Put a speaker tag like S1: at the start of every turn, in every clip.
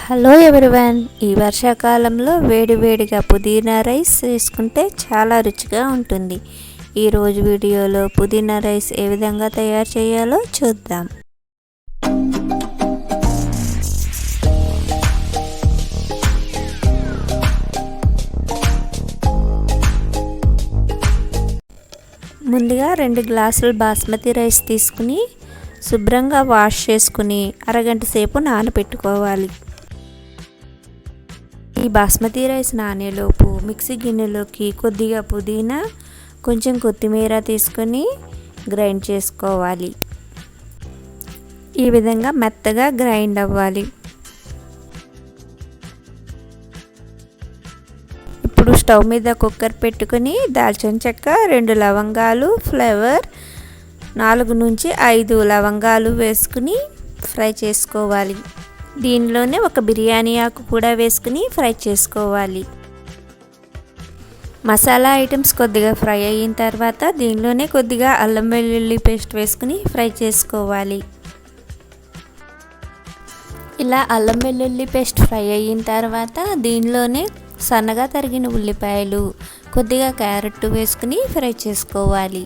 S1: Hello everyone, ఈ వర్షాకాలంలో వేడివేడిగా పుదీనా రైస్ చేసుకుంటే చాలా రుచిగా ఉంటుంది. ఈరోజు వీడియోలో పుదీనా రైస్ ఏ విధంగా తయారు చేయాలో చూద్దాం. ముందుగా 2 గ్లాసులు బాస్మతి రైస్ తీసుకుని శుభ్రంగా వాష్ చేసుకుని అరగంట సేపు నానబెట్టుకోవాలి. ఈ బాస్మతి రైస్ నానేలోపు మిక్సీ గిన్నెలోకి కొద్దిగా పుదీనా, కొంచెం కొత్తిమీర తీసుకొని గ్రైండ్ చేసుకోవాలి. ఈ విధంగా మెత్తగా గ్రైండ్ అవ్వాలి. ఇప్పుడు స్టవ్ మీద కుక్కర్ పెట్టుకొని దాల్చిన చెక్క, 2 లవంగాలు, ఫ్లేవర్ 4 నుంచి 5 లవంగాలు వేసుకుని ఫ్రై చేసుకోవాలి. దీనిలోనే ఒక బిర్యానీ ఆకు కూడా వేసుకుని ఫ్రై చేసుకోవాలి. మసాలా ఐటమ్స్ కొద్దిగా ఫ్రై అయిన తర్వాత దీనిలోనే కొద్దిగా అల్లం వెల్లుల్లి పేస్ట్ వేసుకుని ఫ్రై చేసుకోవాలి. ఇలా అల్లం వెల్లుల్లి పేస్ట్ ఫ్రై అయిన తర్వాత దీనిలోనే సన్నగా తరిగిన ఉల్లిపాయలు, కొద్దిగా క్యారెట్ వేసుకుని ఫ్రై చేసుకోవాలి.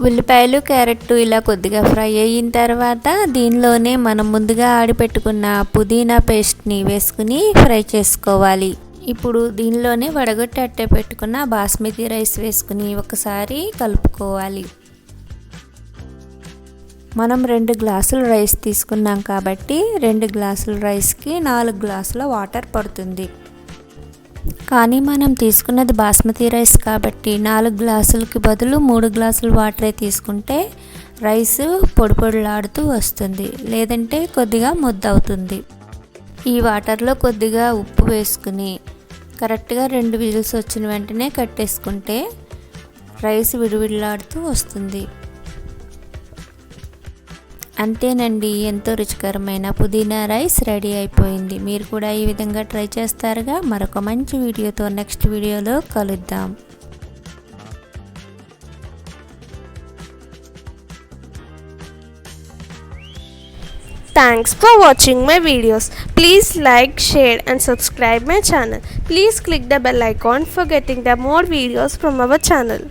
S1: ఉల్లిపాయలు, క్యారెట్ ఇలా కొద్దిగా ఫ్రై అయిన తర్వాత దీనిలోనే మనం ముందుగా ఆడిపెట్టుకున్న పుదీనా పేస్ట్ని వేసుకుని ఫ్రై చేసుకోవాలి. ఇప్పుడు దీనిలోనే వడగొట్టి అట్టే పెట్టుకున్న బాస్మతి రైస్ వేసుకుని ఒకసారి కలుపుకోవాలి. మనం 2 గ్లాసులు రైస్ తీసుకున్నాం కాబట్టి 2 గ్లాసుల రైస్కి 4 గ్లాసుల వాటర్ పడుతుంది. కానీ మనం తీసుకున్నది బాస్మతి రైస్ కాబట్టి 4 గ్లాసులకి బదులు 3 గ్లాసుల వాటరే తీసుకుంటే రైస్ పొడి పొడిలాడుతూ వస్తుంది, లేదంటే కొద్దిగా ముద్ద అవుతుంది. ఈ వాటర్లో కొద్దిగా ఉప్పు వేసుకుని కరెక్ట్గా 2 విజిల్స్ వచ్చిన వెంటనే కట్టేసుకుంటే రైస్ విడివిడిలాడుతూ వస్తుంది. అంతేనండి, ఎంతో రుచికరమైన పుదీనా రైస్ రెడీ అయిపోయింది. మీరు కూడా ఈ విధంగా ట్రై చేస్తారుగా. మరొక మంచి వీడియోతో నెక్స్ట్ వీడియోలో కలుద్దాం.
S2: Thanks for watching my videos. Please like, share and subscribe my channel. Please click the bell icon for getting the more videos from our channel.